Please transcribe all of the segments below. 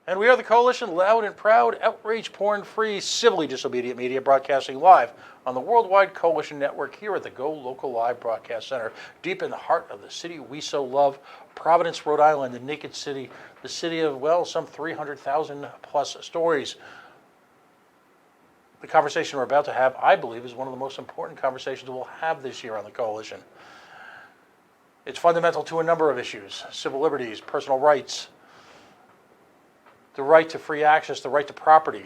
And we are the Coalition, loud and proud, outrage porn-free, civilly disobedient media, broadcasting live on the Worldwide Coalition Network here at the Go Local Live Broadcast Center, deep in the heart of the city we so love, Providence, Rhode Island, the naked city, the city of, well, some 300,000 plus stories. The conversation we're about to have, I believe, is one of the most important conversations we'll have this year on the Coalition. It's fundamental to a number of issues: civil liberties, personal rights, the right to free access, the right to property.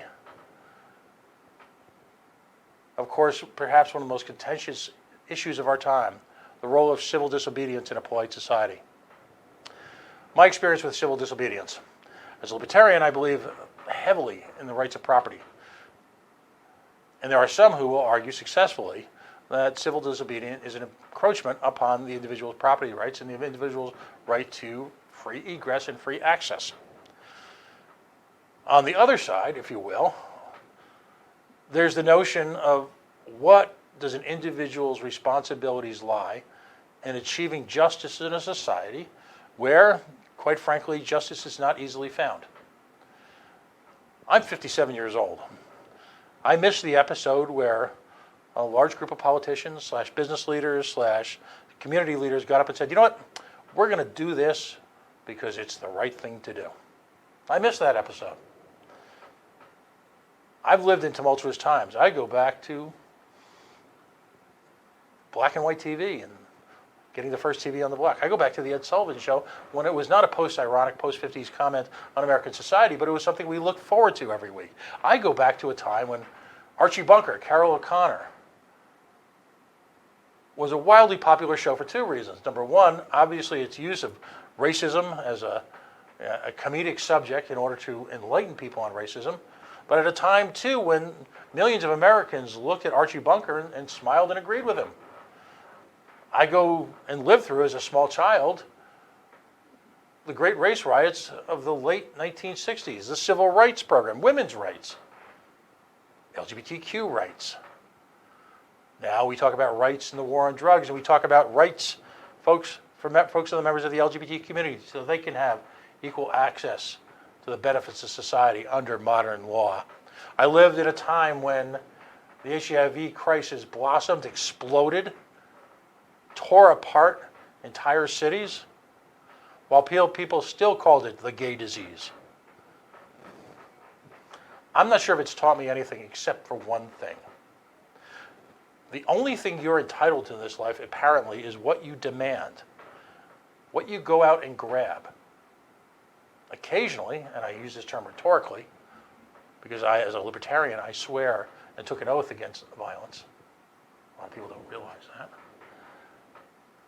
Of course, perhaps one of the most contentious issues of our time, the role of civil disobedience in a polite society. My experience with civil disobedience. As a libertarian, I believe heavily in the rights of property. And there are some who will argue successfully that civil disobedience is an encroachment upon the individual's property rights and the individual's right to free egress and free access. On the other side, if you will, there's the notion of what does an individual's responsibilities lie in achieving justice in a society where, quite frankly, justice is not easily found. I'm 57 years old. I missed the episode where a large group of politicians / business leaders / community leaders got up and said, you know what, we're going to do this because it's the right thing to do. I missed that episode. I've lived in tumultuous times. I go back to black and white TV and getting the first TV on the block. I go back to the Ed Sullivan Show when it was not a post-ironic, post-50s comment on American society, but it was something we looked forward to every week. I go back to a time when Archie Bunker, Carol O'Connor, was a wildly popular show for two reasons. Number one, obviously its use of racism as a comedic subject in order to enlighten people on racism. But at a time, too, when millions of Americans looked at Archie Bunker and smiled and agreed with him. I go and lived through, as a small child, the great race riots of the late 1960s, the civil rights program, women's rights, LGBTQ rights. Now we talk about rights in the war on drugs, and we talk about rights, folks of the members of the LGBT community, so they can have equal access to the benefits of society under modern law. I lived at a time when the HIV crisis blossomed, exploded, tore apart entire cities, while people still called it the gay disease. I'm not sure if it's taught me anything except for one thing. The only thing you're entitled to in this life, apparently, is what you demand, what you go out and grab. Occasionally, and I use this term rhetorically, because as a libertarian, I swear and took an oath against violence. A lot of people don't realize that.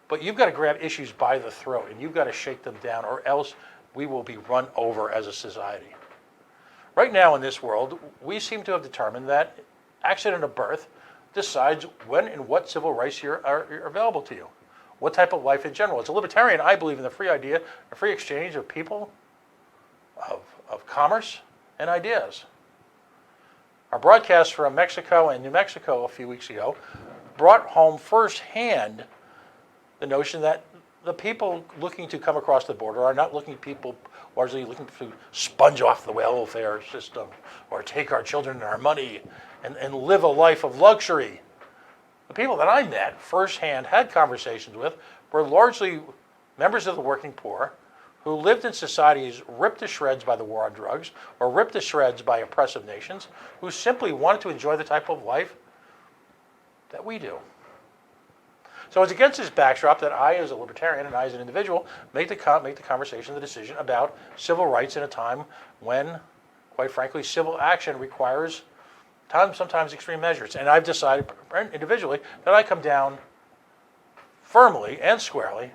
But you've got to grab issues by the throat, and you've got to shake them down, or else we will be run over as a society. Right now in this world, we seem to have determined that accident of birth decides when and what civil rights are available to you, what type of life in general. As a libertarian, I believe in the free idea, the free exchange of people, of commerce and ideas. Our broadcast from Mexico and New Mexico a few weeks ago brought home firsthand the notion that the people looking to come across the border are not largely looking to sponge off the welfare system or take our children and our money and live a life of luxury. The people that I met firsthand, had conversations with, were largely members of the working poor who lived in societies ripped to shreds by the war on drugs or ripped to shreds by oppressive nations, who simply wanted to enjoy the type of life that we do. So it's against this backdrop that I, as a libertarian, and I, as an individual, make the conversation, the decision about civil rights in a time when, quite frankly, civil action requires sometimes extreme measures. And I've decided individually that I come down firmly and squarely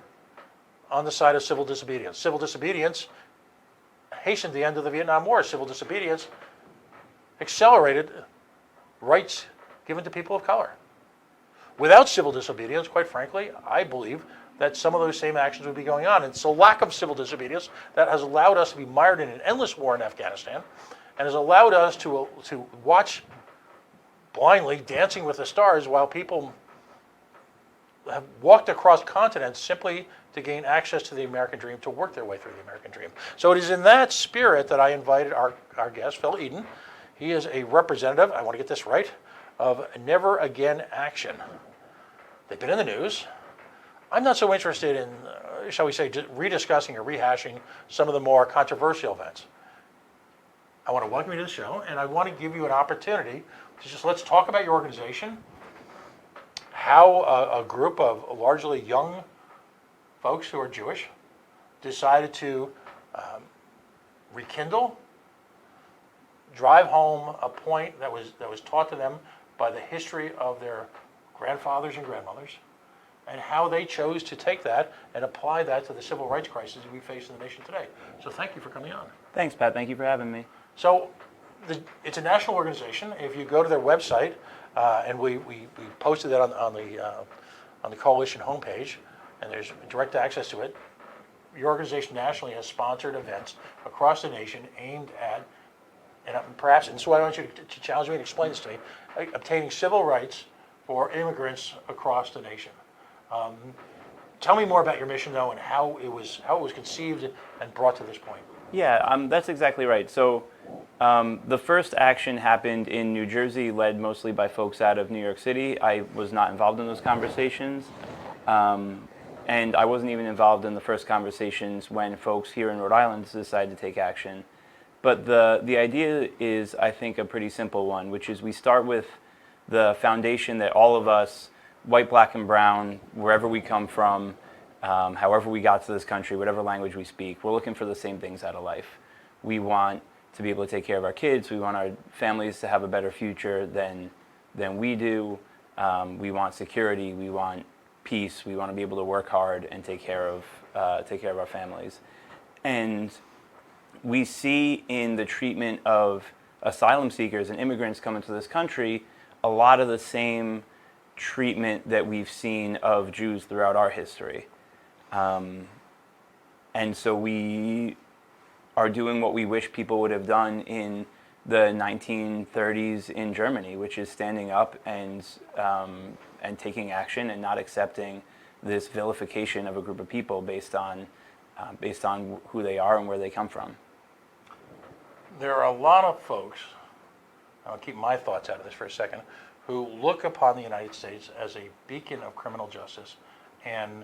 on the side of civil disobedience. Civil disobedience hastened the end of the Vietnam War. Civil disobedience accelerated rights given to people of color. Without civil disobedience, quite frankly, I believe that some of those same actions would be going on. And it's a lack of civil disobedience that has allowed us to be mired in an endless war in Afghanistan and has allowed us to watch blindly Dancing with the Stars while people have walked across continents simply to gain access to the American dream, to work their way through the American dream. So it is in that spirit that I invited our guest, Phil Eden. He is a representative, I want to get this right, of Never Again Action. They've been in the news. I'm not so interested in, shall we say, rediscussing or rehashing some of the more controversial events. I want to welcome you to the show, and I want to give you an opportunity to just let's talk about your organization, how a group of largely young folks who are Jewish decided to rekindle, drive home a point that was taught to them by the history of their grandfathers and grandmothers, and how they chose to take that and apply that to the civil rights crisis we face in the nation today. So thank you for coming on. Thanks, Pat. Thank you for having me. So it's a national organization. If you go to their website, and we posted that on the coalition homepage, and there's direct access to it. Your organization nationally has sponsored events across the nation aimed at, and perhaps, and so I want you to challenge me and explain this to me, obtaining civil rights for immigrants across the nation. Tell me more about your mission, though, and how it was conceived and brought to this point. Yeah, that's exactly right. So the first action happened in New Jersey, led mostly by folks out of New York City. I was not involved in those conversations. And I wasn't even involved in the first conversations when folks here in Rhode Island decided to take action. But the idea is, I think, a pretty simple one, which is we start with the foundation that all of us, white, black, and brown, wherever we come from, however we got to this country, whatever language we speak, we're looking for the same things out of life. We want to be able to take care of our kids. We want our families to have a better future than we do. We want security. We want peace. We want to be able to work hard and take care of our families. And we see in the treatment of asylum seekers and immigrants coming to this country a lot of the same treatment that we've seen of Jews throughout our history. And so we are doing what we wish people would have done in the 1930s in Germany, which is standing up and taking action and not accepting this vilification of a group of people based on who they are and where they come from. There are a lot of folks, I'll keep my thoughts out of this for a second, who look upon the United States as a beacon of criminal justice and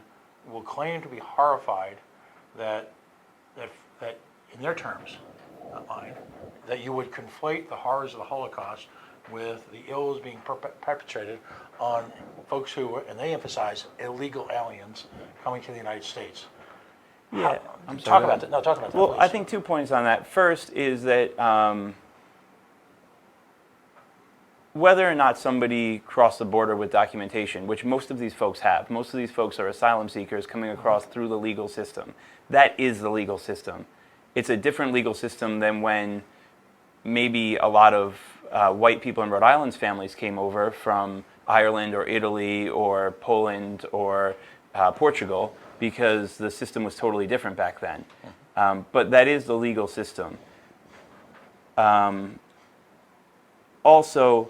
will claim to be horrified that in their terms, not mine, that you would conflate the horrors of the Holocaust with the ills being perpetrated on folks who, and they emphasize, illegal aliens coming to the United States. Yeah, talk about that. No, talk about that. Well, please. I think 2 points on that. First is that whether or not somebody crossed the border with documentation, which most of these folks have, most of these folks are asylum seekers coming across through the legal system. That is the legal system. It's a different legal system than when maybe a lot of white people in Rhode Island's families came over from Ireland or Italy or Poland or Portugal, because the system was totally different back then. But that is the legal system. Also,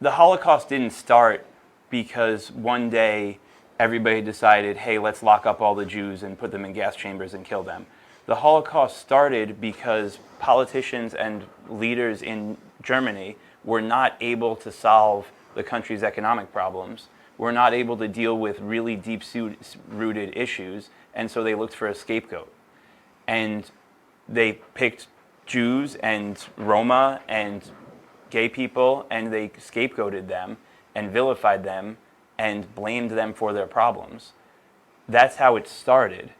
the Holocaust didn't start because one day everybody decided, hey, let's lock up all the Jews and put them in gas chambers and kill them. The Holocaust started because politicians and leaders in Germany were not able to solve the country's economic problems, were not able to deal with really deep-rooted issues, and so they looked for a scapegoat. And they picked Jews and Roma and gay people, and they scapegoated them and vilified them and blamed them for their problems. That's how it started.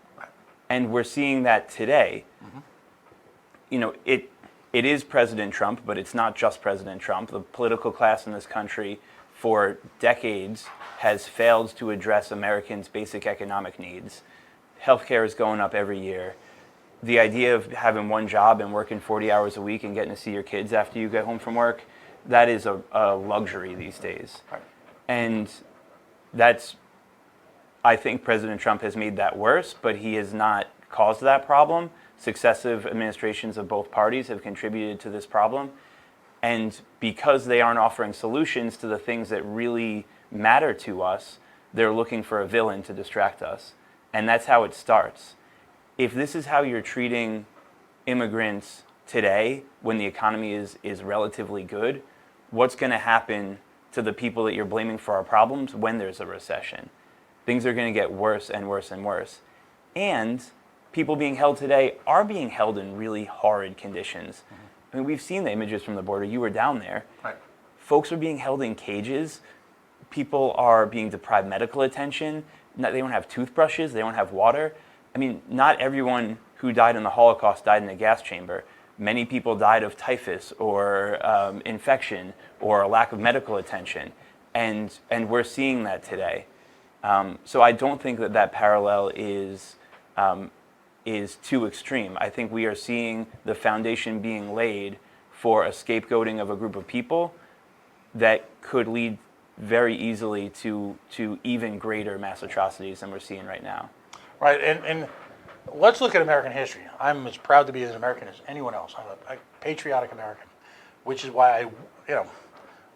And we're seeing that today. Mm-hmm. You know, it is President Trump, but it's not just President Trump. The political class in this country for decades has failed to address Americans' basic economic needs. Healthcare is going up every year. The idea of having one job and working 40 hours a week and getting to see your kids after you get home from work, that is a luxury these days. Right. And I think President Trump has made that worse, but he has not caused that problem. Successive administrations of both parties have contributed to this problem. And because they aren't offering solutions to the things that really matter to us, they're looking for a villain to distract us. And that's how it starts. If this is how you're treating immigrants today, when the economy is relatively good, what's going to happen to the people that you're blaming for our problems when there's a recession? Things are going to get worse and worse and worse. And people being held today are being held in really horrid conditions. I mean, we've seen the images from the border. You were down there. Right. Folks are being held in cages. People are being deprived medical attention. They don't have toothbrushes. They don't have water. I mean, not everyone who died in the Holocaust died in a gas chamber. Many people died of typhus or infection or a lack of medical attention. And we're seeing that today. So I don't think that parallel is too extreme. I think we are seeing the foundation being laid for a scapegoating of a group of people that could lead very easily to even greater mass atrocities than we're seeing right now. Right, and let's look at American history. I'm as proud to be an American as anyone else. I'm a patriotic American, which is why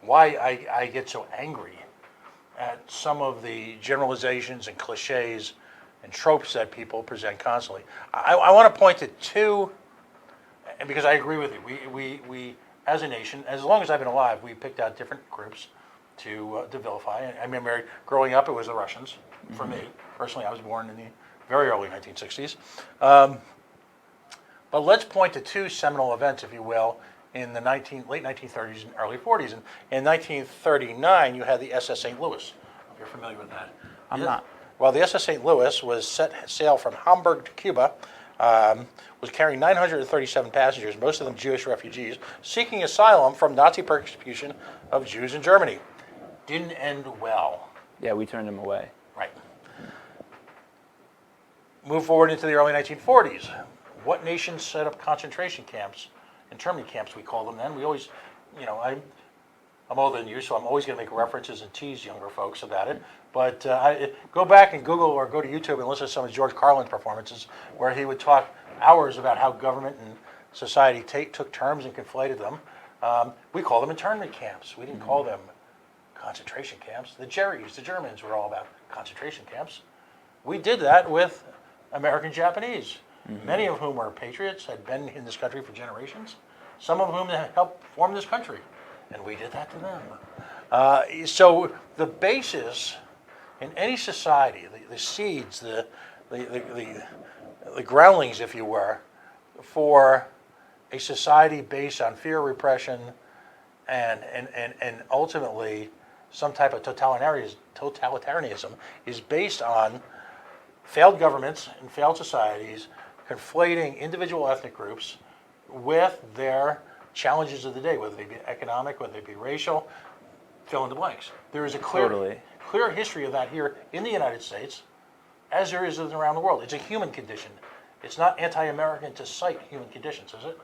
I get so angry at some of the generalizations and cliches and tropes that people present constantly. I want to point to two, and because I agree with you. We as a nation, as long as I've been alive, we picked out different groups to vilify. I remember growing up, it was the Russians. For me, personally, I was born in the very early 1960s. But let's point to two seminal events, if you will, in the late 1930s and early 40s. And in 1939, you had the SS St. Louis. If you're familiar with that. I'm not. Well, the SS St. Louis was set sail from Hamburg to Cuba, was carrying 937 passengers, most of them Jewish refugees, seeking asylum from Nazi persecution of Jews in Germany. Didn't end well. Yeah, we turned them away. Right. Move forward into the early 1940s. What nations set up concentration camps, internment camps we call them then? We always, I'm older than you, so I'm always going to make references and tease younger folks about it. But go back and Google or go to YouTube and listen to some of George Carlin's performances where he would talk hours about how government and society took terms and conflated them. We call them internment camps. We didn't call them concentration camps. The Jerry's, the Germans were all about concentration camps. We did that with American Japanese, many of whom were patriots, had been in this country for generations, some of whom helped form this country, and we did that to them. So the basis in any society, the seeds, the groundlings, if you were, for a society based on fear, repression, and ultimately some type of totalitarianism is based on failed governments and failed societies conflating individual ethnic groups with their challenges of the day, whether they be economic, whether they be racial, fill in the blanks. There is a clear history of that here in the United States, as there is around the world. It's a human condition. It's not anti-American to cite human conditions, is it?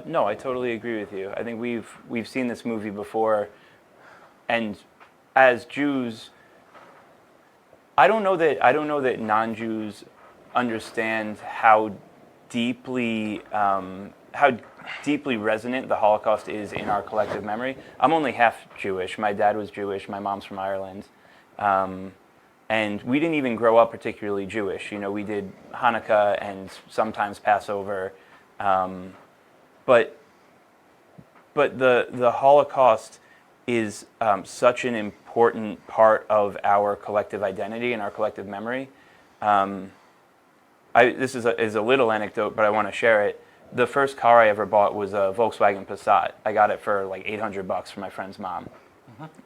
No, I totally agree with you. I think we've seen this movie before, and as Jews, I don't know that non-Jews understand how deeply resonant the Holocaust is in our collective memory. I'm only half Jewish. My dad was Jewish. My mom's from Ireland. And we didn't even grow up particularly Jewish. We did Hanukkah and sometimes Passover. But the Holocaust is such an important part of our collective identity and our collective memory. This is a little anecdote, but I want to share it. The first car I ever bought was a Volkswagen Passat. I got it for like $800 from my friend's mom.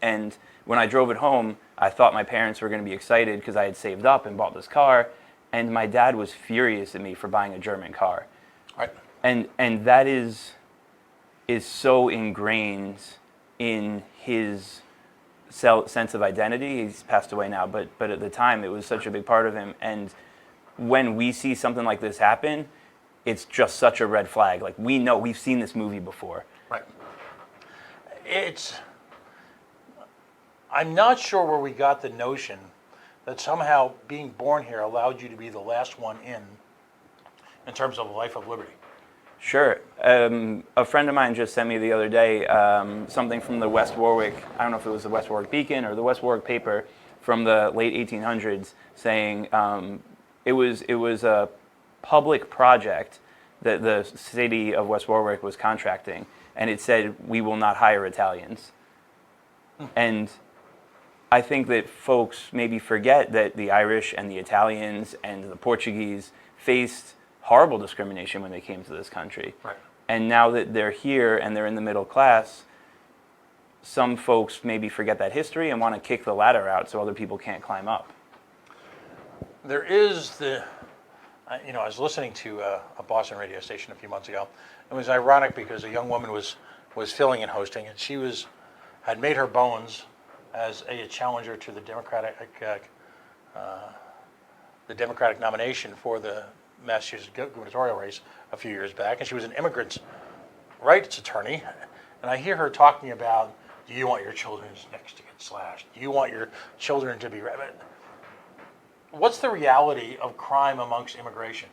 And when I drove it home, I thought my parents were going to be excited because I had saved up and bought this car. And my dad was furious at me for buying a German car. Right. And that is so ingrained in his sense of identity. He's passed away now, but at the time it was such a big part of him. And when we see something like this happen, it's just such a red flag. Like, we know, we've seen this movie before. Right. I'm not sure where we got the notion that somehow being born here allowed you to be the last one in terms of a life of liberty. Sure. A friend of mine just sent me the other day something from the West Warwick, I don't know if it was the West Warwick Beacon or the West Warwick paper from the late 1800s saying it was a public project that the city of West Warwick was contracting, and it said, "We will not hire Italians." And I think that folks maybe forget that the Irish and the Italians and the Portuguese faced horrible discrimination when they came to this country. Right. And now that they're here and they're in the middle class, some folks maybe forget that history and want to kick the ladder out so other people can't climb up. There is I was listening to a Boston radio station a few months ago. It was ironic because a young woman was filling and hosting, and she had made her bones as a challenger to the Democratic nomination for the Massachusetts gubernatorial race a few years back, and she was an immigrants' rights attorney. And I hear her talking about, do you want your children's necks to get slashed? Do you want your children to be... What's the reality of crime amongst immigration?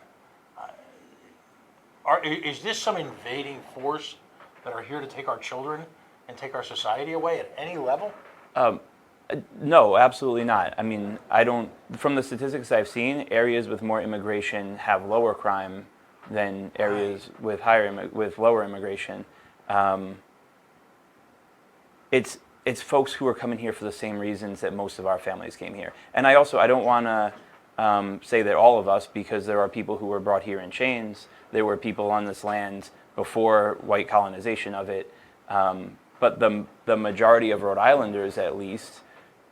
Is this some invading force that are here to take our children and take our society away at any level? No, absolutely not. I mean, from the statistics I've seen, areas with more immigration have lower crime than areas with lower immigration. It's folks who are coming here for the same reasons that most of our families came here. And I don't want to say that all of us, because there are people who were brought here in chains. There were people on this land before white colonization of it. But the majority of Rhode Islanders, at least,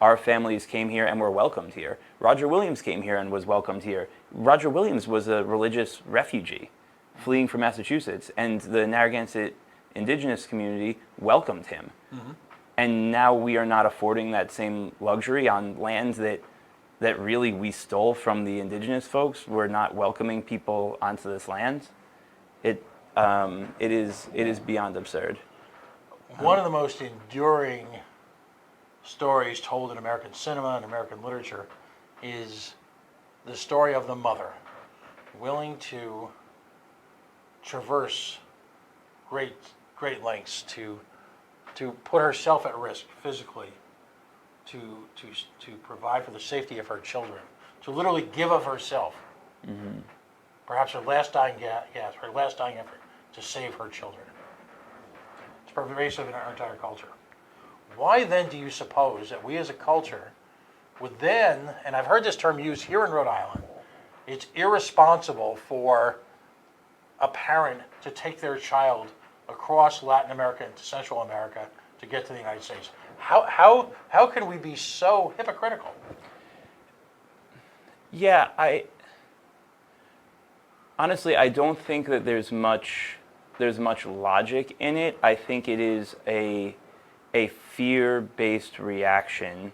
our families came here and were welcomed here. Roger Williams came here and was welcomed here. Roger Williams was a religious refugee fleeing from Massachusetts, and the Narragansett indigenous community welcomed him. Mm-hmm. And now we are not affording that same luxury on lands that really we stole from the indigenous folks. We're not welcoming people onto this land. It is beyond absurd. One of the most enduring stories told in American cinema and American literature is the story of the mother willing to traverse great lengths to put herself at risk physically to provide for the safety of her children, to literally give of herself, mm-hmm. perhaps her last dying gasp, her last dying effort to save her children. It's pervasive in our entire culture. Why then do you suppose that we as a culture would then, and I've heard this term used here in Rhode Island, it's irresponsible for a parent to take their child across Latin America into Central America to get to the United States? How can we be so hypocritical? Yeah, honestly, I don't think that there's much logic in it. I think it is a fear-based reaction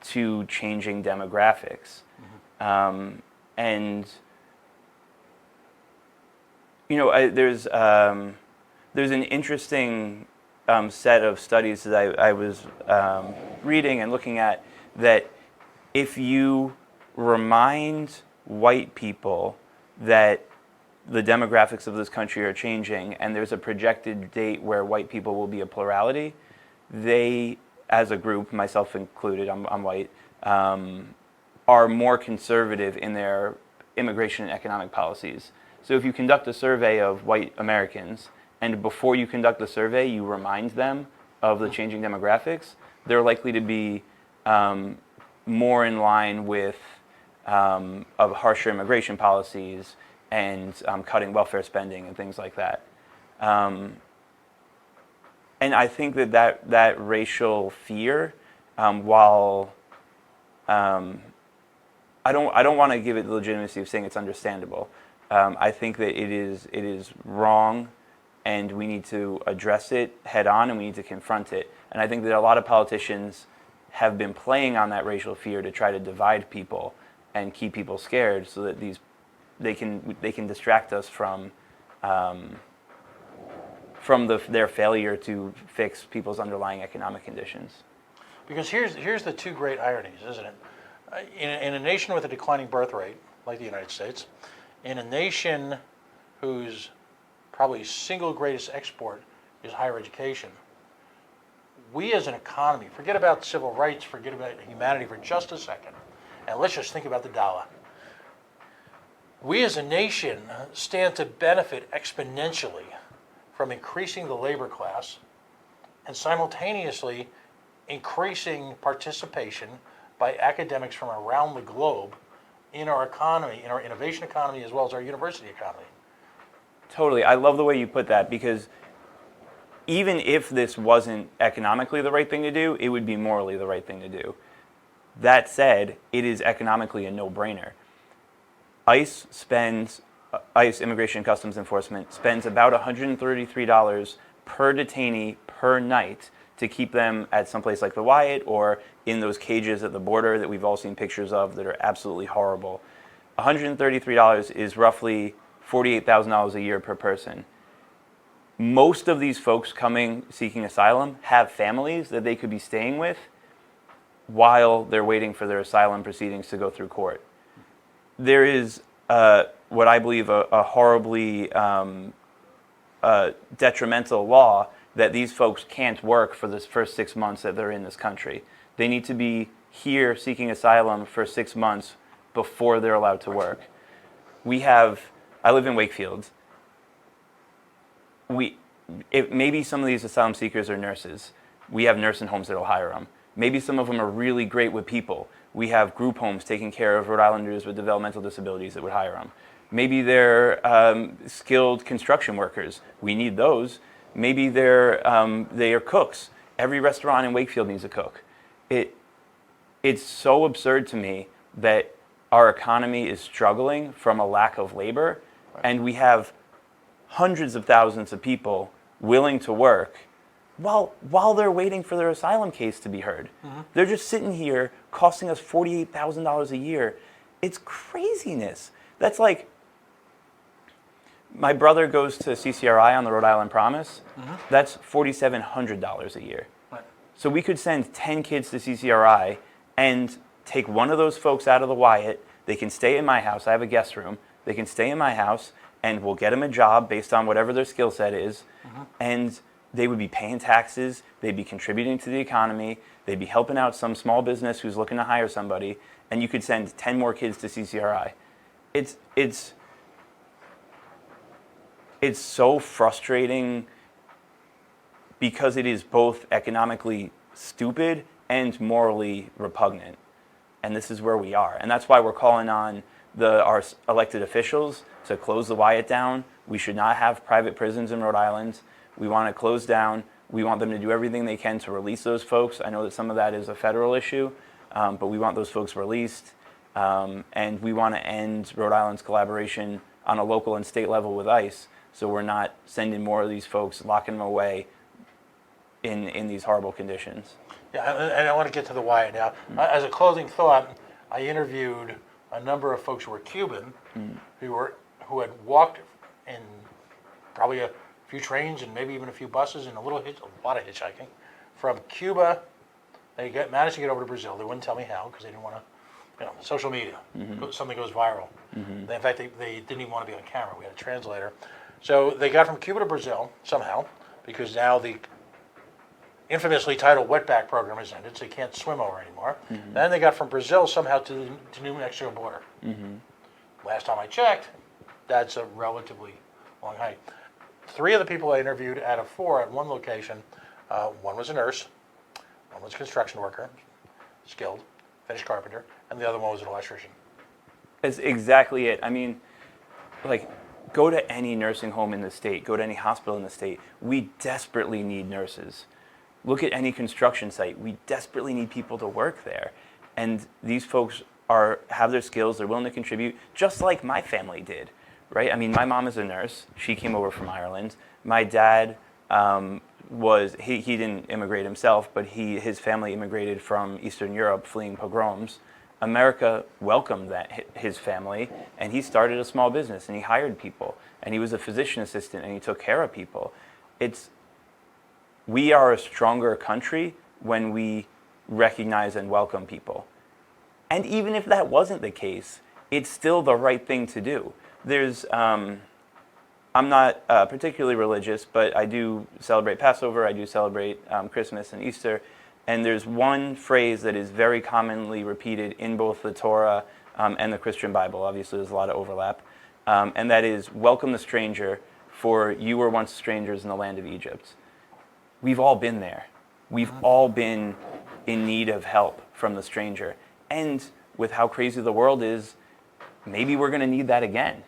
to changing demographics. Mm-hmm. And there's an interesting set of studies that I was reading and looking at, that if you remind white people that the demographics of this country are changing and there's a projected date where white people will be a plurality, they, as a group, myself included, I'm white, are more conservative in their immigration and economic policies. So if you conduct a survey of white Americans, and before you conduct the survey, you remind them of the changing demographics, they're likely to be more in line with of harsher immigration policies and cutting welfare spending and things like that. And I think that racial fear, while I don't want to give it the legitimacy of saying it's understandable, I think that it is wrong, and we need to address it head on, and we need to confront it. And I think that a lot of politicians have been playing on that racial fear to try to divide people and keep people scared, so that they can distract us from their failure to fix people's underlying economic conditions. Because here's the two great ironies, isn't it? In a nation with a declining birth rate, like the United States, in a nation whose probably single greatest export is higher education. We as an economy, forget about civil rights, forget about humanity for just a second, and let's just think about the dollar. We as a nation stand to benefit exponentially from increasing the labor class and simultaneously increasing participation by academics from around the globe in our economy, in our innovation economy, as well as our university economy. Totally. I love the way you put that, because even if this wasn't economically the right thing to do, it would be morally the right thing to do. That said, it is economically a no-brainer. ICE, Immigration and Customs Enforcement, spends about $133 per detainee per night to keep them at someplace like the Wyatt or in those cages at the border that we've all seen pictures of that are absolutely horrible. $133 is roughly $48,000 a year per person. Most of these folks coming seeking asylum have families that they could be staying with while they're waiting for their asylum proceedings to go through court. There is what I believe a horribly detrimental law that these folks can't work for this first 6 months that they're in this country. They need to be here seeking asylum for 6 months before they're allowed to work. I live in Wakefield. Maybe some of these asylum seekers are nurses. We have nursing homes that'll hire them. Maybe some of them are really great with people. We have group homes taking care of Rhode Islanders with developmental disabilities that would hire them. Maybe they're skilled construction workers. We need those. Maybe they are cooks. Every restaurant in Wakefield needs a cook. It's so absurd to me that our economy is struggling from a lack of labor, and we have hundreds of thousands of people willing to work while they're waiting for their asylum case to be heard. Mm-hmm. They're just sitting here costing us $48,000 a year. It's craziness. That's like, my brother goes to CCRI on the Rhode Island Promise. Mm-hmm. That's $4,700 a year. Right. So we could send 10 kids to CCRI and take one of those folks out of the Wyatt. They can stay in my house. I have a guest room. They can stay in my house, and we'll get them a job based on whatever their skill set is. Mm-hmm. And they would be paying taxes. They'd be contributing to the economy. They'd be helping out some small business who's looking to hire somebody. And you could send 10 more kids to CCRI. It's so frustrating because it is both economically stupid and morally repugnant. And this is where we are. And that's why we're calling on our elected officials to close the Wyatt down. We should not have private prisons in Rhode Island. We want to close down. We want them to do everything they can to release those folks. I know that some of that is a federal issue, but we want those folks released. And we want to end Rhode Island's collaboration on a local and state level with ICE, so we're not sending more of these folks, locking them away in these horrible conditions. Yeah, and I want to get to the Wyatt now. Mm-hmm. As a closing thought, I interviewed a number of folks who were Cuban, mm-hmm. who had walked in probably a few trains and maybe even a few buses and a lot of hitchhiking from Cuba. They managed to get over to Brazil. They wouldn't tell me how because they didn't want to, social media. Mm-hmm. Something goes viral. Mm-hmm. In fact, they didn't even want to be on camera. We had a translator. So they got from Cuba to Brazil somehow because now the infamously titled wetback program has ended, so you can't swim over anymore. Mm-hmm. Then they got from Brazil somehow to New Mexico border. Mm-hmm. Last time I checked, that's a relatively long hike. 3 of the people I interviewed out of 4 at one location, one was a nurse, one was a construction worker, skilled, finished carpenter, and the other one was an electrician. That's exactly it. I mean, go to any nursing home in the state, go to any hospital in the state. We desperately need nurses. Look at any construction site. We desperately need people to work there. And these folks have their skills, they're willing to contribute, just like my family did, right? I mean, my mom is a nurse. She came over from Ireland. My dad he didn't immigrate himself, but his family immigrated from Eastern Europe, fleeing pogroms. America welcomed his family, and he started a small business, and he hired people, and he was a physician assistant, and he took care of people. We are a stronger country when we recognize and welcome people. And even if that wasn't the case, it's still the right thing to do. There's I'm not particularly religious, but I do celebrate Passover, I do celebrate Christmas and Easter, and there's one phrase that is very commonly repeated in both the Torah and the Christian Bible. Obviously, there's a lot of overlap, and that is, welcome the stranger, for you were once strangers in the land of Egypt. We've all been there. We've all been in need of help from the stranger. And with how crazy the world is, maybe we're going to need that again.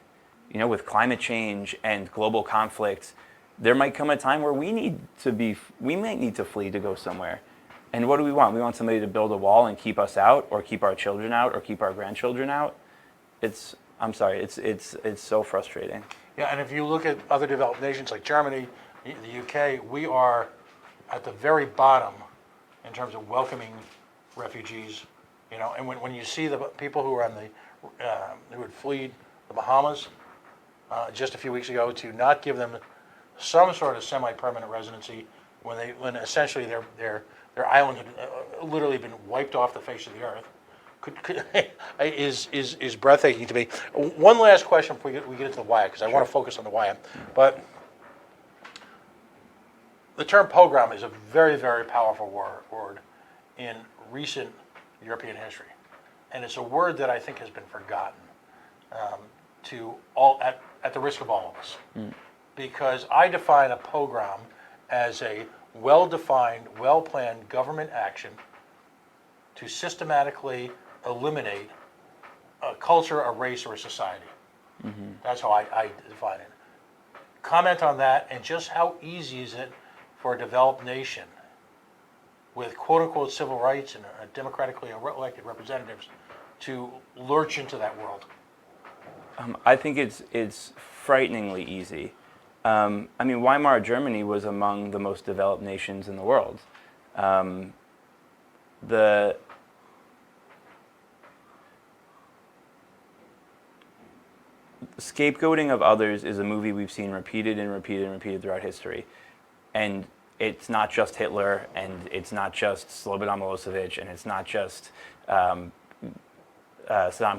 You know, with climate change and global conflict, there might come a time where we might need to flee to go somewhere. And what do we want? We want somebody to build a wall and keep us out, or keep our children out, or keep our grandchildren out. It's so frustrating. Yeah, and if you look at other developed nations like Germany, the UK, we are at the very bottom in terms of welcoming refugees. You know, and when you see the people who are on who had fled the Bahamas just a few weeks ago, to not give them some sort of semi-permanent residency when essentially their island had literally been wiped off the face of the earth, is breathtaking to me. One last question before we get into the Wyatt, because I want to focus on the Wyatt. But the term pogrom is a very, very powerful word in recent European history, and it's a word that I think has been forgotten at the risk of all of us, because I define a pogrom as a well-defined, well-planned government action to systematically eliminate a culture, a race, or a society. That's how I define it. Comment on that, and just how easy is it for a developed nation with quote-unquote civil rights and democratically elected representatives to lurch into that world? I think it's frighteningly easy. I mean, Weimar Germany was among the most developed nations in the world. The scapegoating of others is a movie we've seen repeated and repeated and repeated throughout history. And it's not just Hitler, and it's not just Slobodan Milosevic, and it's not just Saddam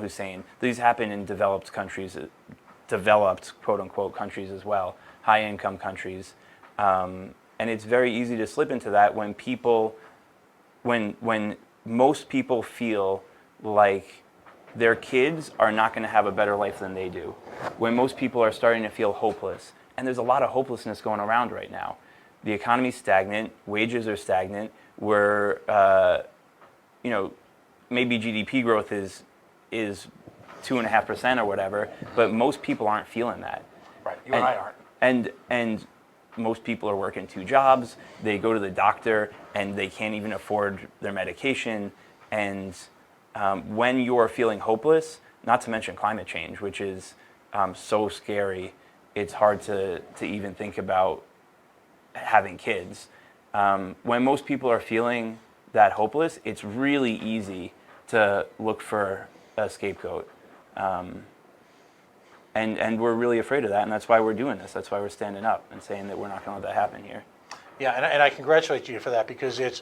Hussein. These happen in developed countries, developed quote-unquote countries as well, high-income countries. And it's very easy to slip into that when most people feel like their kids are not going to have a better life than they do. When most people are starting to feel hopeless. And there's a lot of hopelessness going around right now. The economy's stagnant, wages are stagnant, maybe GDP growth is 2.5% or whatever, but most people aren't feeling that. Right, you and I aren't. And most people are working 2 jobs, they go to the doctor, and they can't even afford their medication. And when you're feeling hopeless, not to mention climate change, which is so scary, it's hard to even think about having kids. When most people are feeling that hopeless, it's really easy to look for a scapegoat. And we're really afraid of that, and that's why we're doing this. That's why we're standing up and saying that we're not going to let that happen here. Yeah, and I congratulate you for that, because it's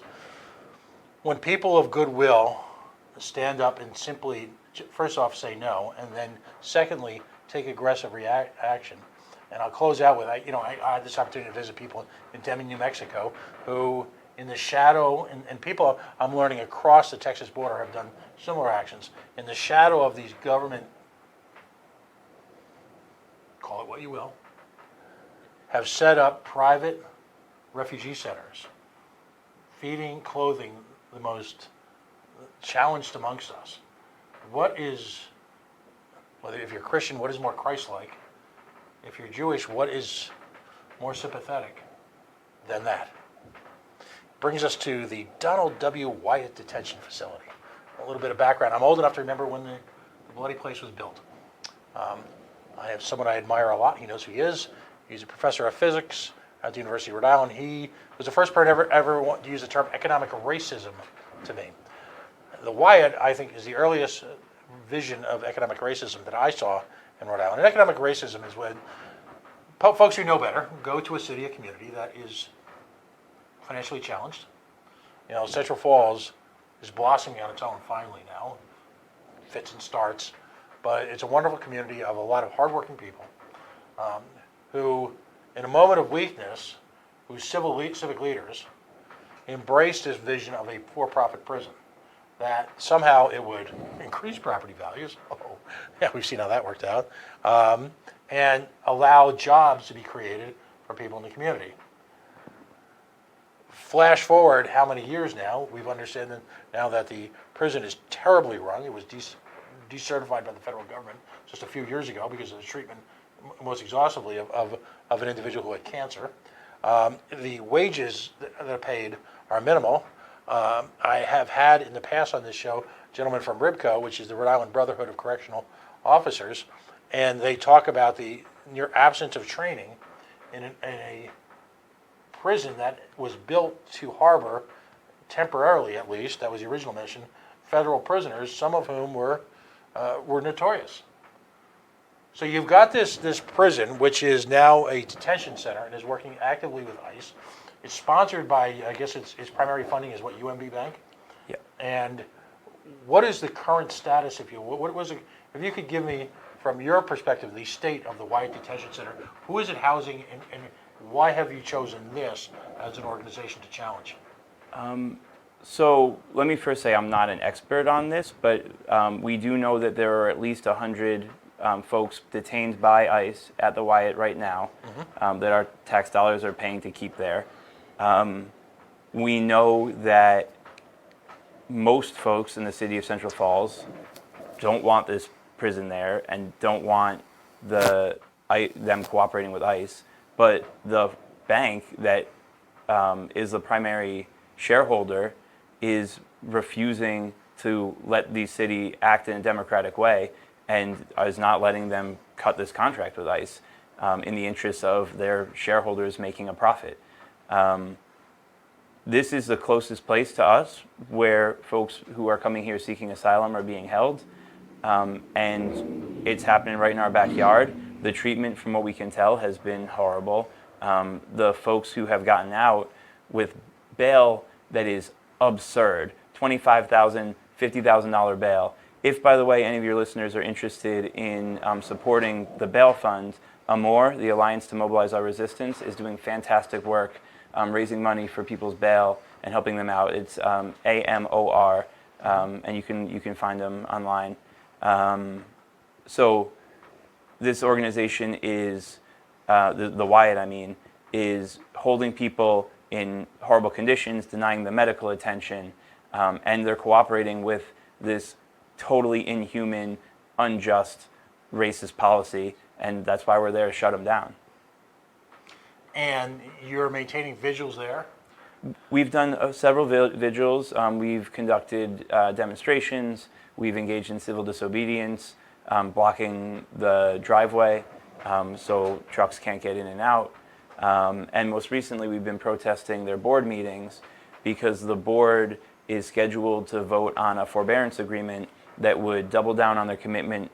when people of goodwill stand up and simply, first off, say no, and then secondly, take aggressive action. And I'll close out with, I had this opportunity to visit people in Deming, New Mexico, who in the shadow, and people I'm learning across the Texas border have done similar actions, in the shadow of these government, call it what you will, have set up private refugee centers, feeding, clothing the most challenged amongst us. If you're Christian, what is more Christ-like? If you're Jewish, what is more sympathetic than that? Brings us to the Donald W. Wyatt Detention Facility. A little bit of background. I'm old enough to remember when the bloody place was built. I have someone I admire a lot. He knows who he is. He's a professor of physics at the University of Rhode Island. He was the first person ever to use the term economic racism to me. The Wyatt, I think, is the earliest vision of economic racism that I saw in Rhode Island. And economic racism is when folks who know better go to a city, a community that is financially challenged. Central Falls is blossoming on its own finally now. Fits and starts. But it's a wonderful community of a lot of hardworking people who, in a moment of weakness, whose civic leaders embraced this vision of a for-profit prison, that somehow it would increase property values. Oh, yeah, we've seen how that worked out, and allow jobs to be created for people in the community. Flash forward how many years now, we've understood that now that the prison is terribly run. It was decertified by the federal government just a few years ago because of the treatment most exhaustively of an individual who had cancer. The wages that are paid are minimal. I have had in the past on this show gentlemen from RIBCO, which is the Rhode Island Brotherhood of Correctional Officers, and they talk about the near absence of training in a prison that was built to harbor, temporarily at least, that was the original mission, federal prisoners, some of whom were notorious. So you've got this prison, which is now a detention center and is working actively with ICE. It's sponsored by, I guess its primary funding is what, UMB Bank? Yeah. And what is the current status, if you could give me, from your perspective, the state of the Wyatt Detention Center, who is it housing and why have you chosen this as an organization to challenge? So let me first say I'm not an expert on this, but we do know that there are at least 100 folks detained by ICE at the Wyatt right now that our tax dollars are paying to keep there. We know that most folks in the city of Central Falls don't want this prison there and don't want them cooperating with ICE, but the bank that is the primary shareholder is refusing to let the city act in a democratic way and is not letting them cut this contract with ICE in the interest of their shareholders making a profit. This is the closest place to us where folks who are coming here seeking asylum are being held, and it's happening right in our backyard. The treatment, from what we can tell, has been horrible. The folks who have gotten out with bail that is absurd, $25,000, $50,000 bail. If, by the way, any of your listeners are interested in supporting the bail fund, AMOR, the Alliance to Mobilize Our Resistance, is doing fantastic work raising money for people's bail and helping them out. It's AMOR, and you can find them online. So this organization is, the Wyatt, I mean, is holding people in horrible conditions, denying them medical attention, and they're cooperating with this totally inhuman, unjust, racist policy, and that's why we're there to shut them down. And you're maintaining vigils there? We've done several vigils. We've conducted demonstrations. We've engaged in civil disobedience, blocking the driveway so trucks can't get in and out. And most recently, we've been protesting their board meetings because the board is scheduled to vote on a forbearance agreement that would double down on their commitment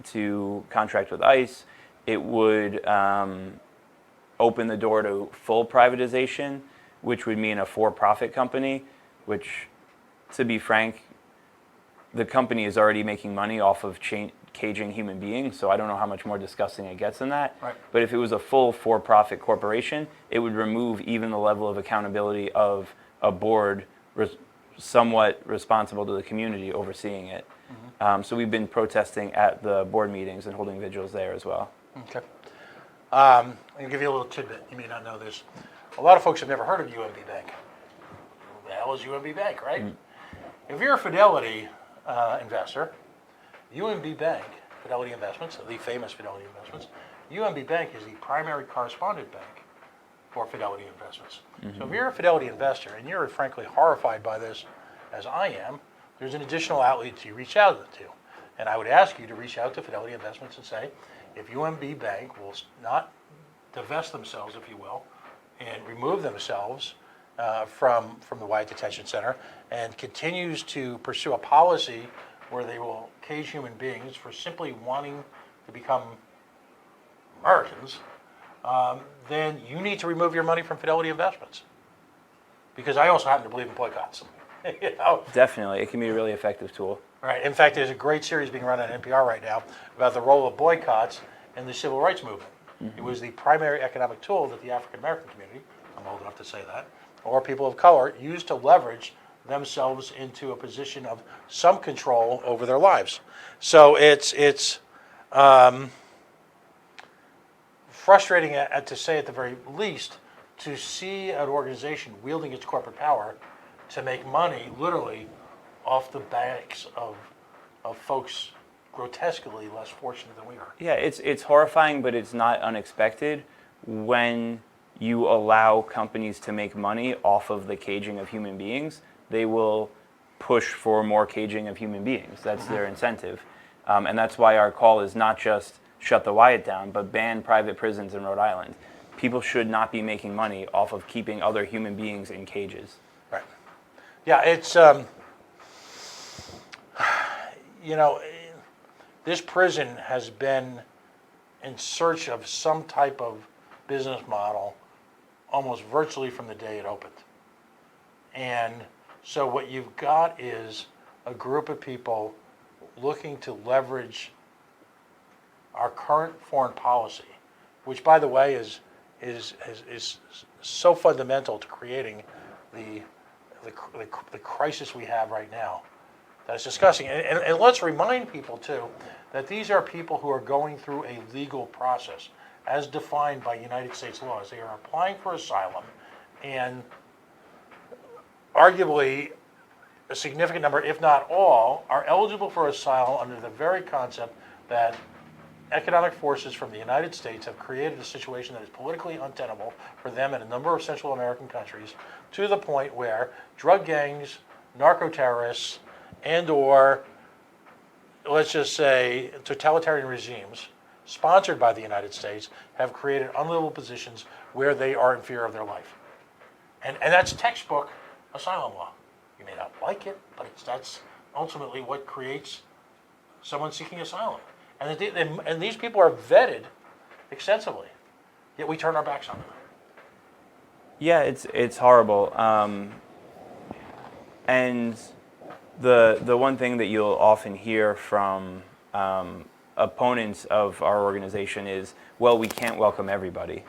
to contract with ICE. It would open the door to full privatization, which would mean a for-profit company, which, to be frank, the company is already making money off of caging human beings, so I don't know how much more disgusting it gets than that. Right. But if it was a full for-profit corporation, it would remove even the level of accountability of a board somewhat responsible to the community overseeing it. So we've been protesting at the board meetings and holding vigils there as well. Okay. I'll give you a little tidbit. You may not know this. A lot of folks have never heard of UMB Bank. Who the hell is UMB Bank, right? If you're a Fidelity investor, UMB Bank, Fidelity Investments, the famous Fidelity Investments, UMB Bank is the primary correspondent bank for Fidelity Investments. So if you're a Fidelity investor and you're frankly horrified by this, as I am, there's an additional outlet to reach out to. And I would ask you to reach out to Fidelity Investments and say, if UMB Bank will not divest themselves, if you will, and remove themselves from the Wyatt Detention Center and continues to pursue a policy where they will cage human beings for simply wanting to become Americans, then you need to remove your money from Fidelity Investments. Because I also happen to believe in boycotts. You know? Definitely, it can be a really effective tool. Right. In fact, there's a great series being run on NPR right now about the role of boycotts in the civil rights movement. It was the primary economic tool that the African American community, I'm old enough to say that, or people of color, used to leverage themselves into a position of some control over their lives. So it's frustrating, to say at the very least, to see an organization wielding its corporate power to make money, literally, off the backs of folks grotesquely less fortunate than we are. Yeah, it's horrifying, but it's not unexpected when you allow companies to make money off of the caging of human beings. They will push for more caging of human beings. That's their incentive. And that's why our call is not just shut the Wyatt down, but ban private prisons in Rhode Island. People should not be making money off of keeping other human beings in cages. Right. Yeah, it's, this prison has been in search of some type of business model almost virtually from the day it opened. And so what you've got is a group of people looking to leverage our current foreign policy, which, by the way, is so fundamental to creating the crisis we have right now. That's disgusting. And let's remind people, too, that these are people who are going through a legal process as defined by United States laws. They are applying for asylum, and arguably a significant number, if not all, are eligible for asylum under the very concept that economic forces from the United States have created a situation that is politically untenable for them in a number of Central American countries, to the point where drug gangs, narco-terrorists, and/or, let's just say, totalitarian regimes sponsored by the United States have created unlivable positions where they are in fear of their life. And that's textbook asylum law. You may not like it, but that's ultimately what creates someone seeking asylum. And these people are vetted extensively, yet we turn our backs on them. Yeah, it's horrible. And the one thing that you'll often hear from opponents of our organization is, well, we can't welcome everybody.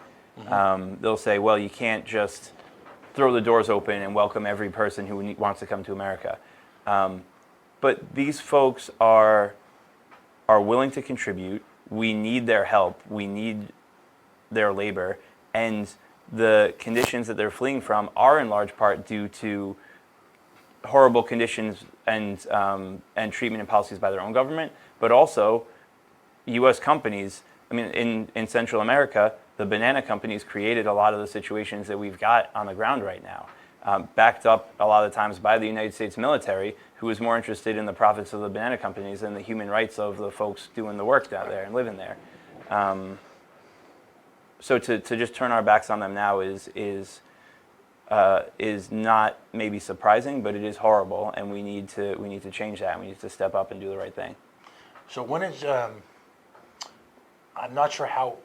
They'll say, well, you can't just throw the doors open and welcome every person who wants to come to America. But these folks are willing to contribute. We need their help. We need their labor. And the conditions that they're fleeing from are in large part due to horrible conditions and treatment and policies by their own government, but also U.S. companies. I mean, in Central America, the banana companies created a lot of the situations that we've got on the ground right now, backed up a lot of times by the United States military, who is more interested in the profits of the banana companies than the human rights of the folks doing the work down there and living there. So to just turn our backs on them now is not maybe surprising, but it is horrible, and we need to change that. We need to step up and do the right thing. So when is, I'm not sure how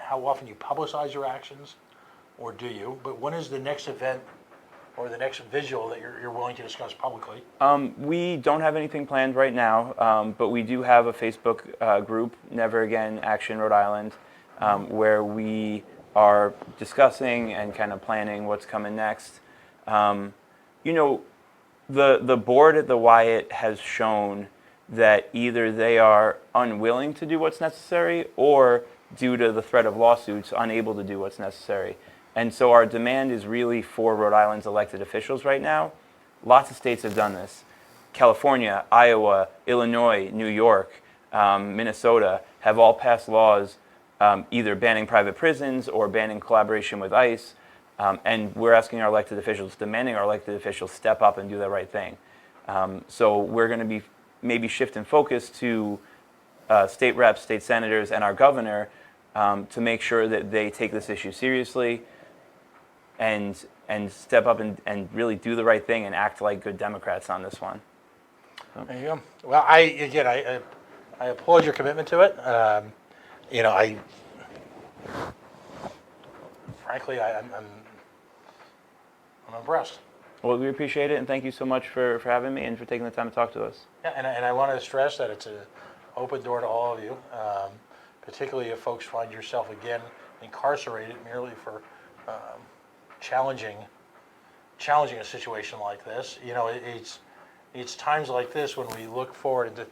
often you publicize your actions, or do you, but when is the next event or the next visual that you're willing to discuss publicly? We don't have anything planned right now, but we do have a Facebook group, Never Again Action Rhode Island, where we are discussing and kind of planning what's coming next. The board at the Wyatt has shown that either they are unwilling to do what's necessary, or due to the threat of lawsuits, unable to do what's necessary. And so our demand is really for Rhode Island's elected officials right now. Lots of states have done this. California, Iowa, Illinois, New York, Minnesota have all passed laws either banning private prisons or banning collaboration with ICE. And we're asking our elected officials, demanding our elected officials step up and do the right thing. So we're going to be maybe shifting focus to state reps, state senators, and our governor to make sure that they take this issue seriously and step up and really do the right thing and act like good Democrats on this one. There you go. Well, I applaud your commitment to it. Frankly, I'm impressed. Well, we appreciate it, and thank you so much for having me and for taking the time to talk to us. Yeah, and I want to stress that it's an open door to all of you. particularly if folks find yourself again incarcerated merely for challenging a situation like this. It's times like this when we look forward into,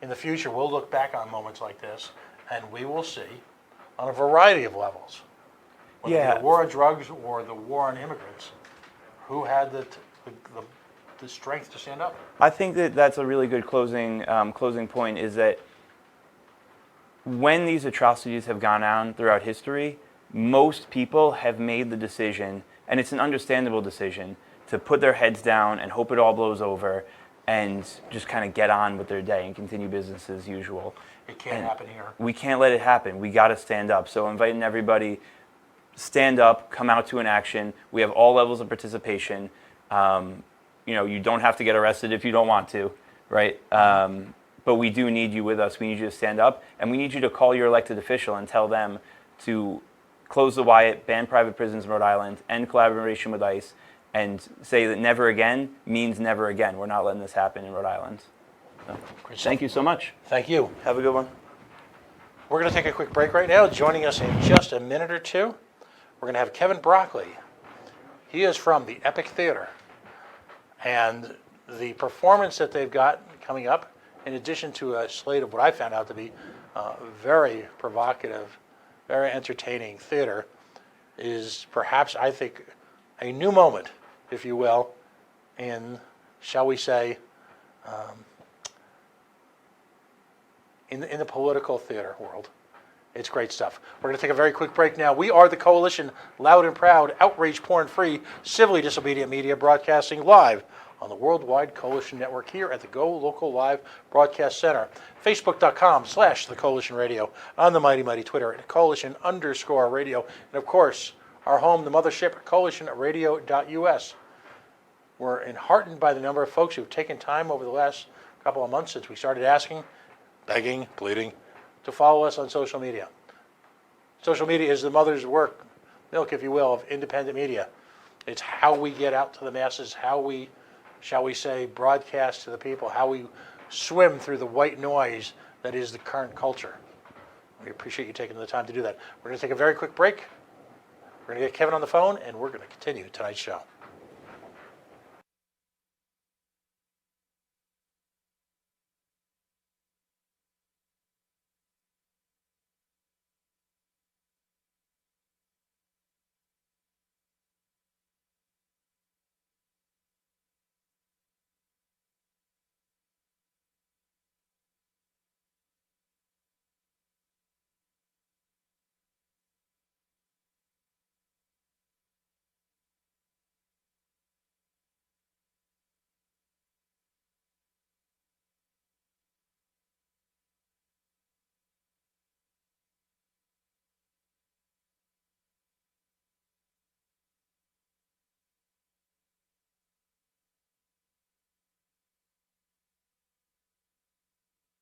in the future, we'll look back on moments like this, and we will see on a variety of levels, whether it be the war on drugs or the war on immigrants, who had the strength to stand up. I think that that's a really good closing point, is that when these atrocities have gone on throughout history, most people have made the decision, and it's an understandable decision, to put their heads down and hope it all blows over and just kind of get on with their day and continue business as usual. It can't happen here. We can't let it happen. We got to stand up. So inviting everybody, stand up, come out to an action. We have all levels of participation. You don't have to get arrested if you don't want to, right? But we do need you with us. We need you to stand up, and we need you to call your elected official and tell them to close the Wyatt, ban private prisons in Rhode Island, end collaboration with ICE, and say that never again means never again. We're not letting this happen in Rhode Island. So, thank you so much. Thank you. Have a good one. We're going to take a quick break right now. Joining us in just a minute or two, we're going to have Kevin Broccoli. He is from the Epic Theater. And the performance that they've got coming up, in addition to a slate of what I found out to be very provocative, very entertaining theater, is perhaps, I think, a new moment, if you will, in, shall we say, in the political theater world. It's great stuff. We're going to take a very quick break now. We are the Coalition, loud and proud, outrage porn-free, civilly disobedient media, broadcasting live on the Worldwide Coalition Network here at the Go Local Live Broadcast Center. Facebook.com/The Coalition Radio, on the mighty Twitter at Coalition_radio, and of course, our home, the mothership, CoalitionRadio.us. We're enheartened by the number of folks who've taken time over the last couple of months since we started asking, begging, pleading, to follow us on social media. Social media is the mother's milk, if you will, of independent media. It's how we get out to the masses, how we, shall we say, broadcast to the people, how we swim through the white noise that is the current culture. We appreciate you taking the time to do that. We're going to take a very quick break. We're going to get Kevin on the phone, and we're going to continue tonight's show.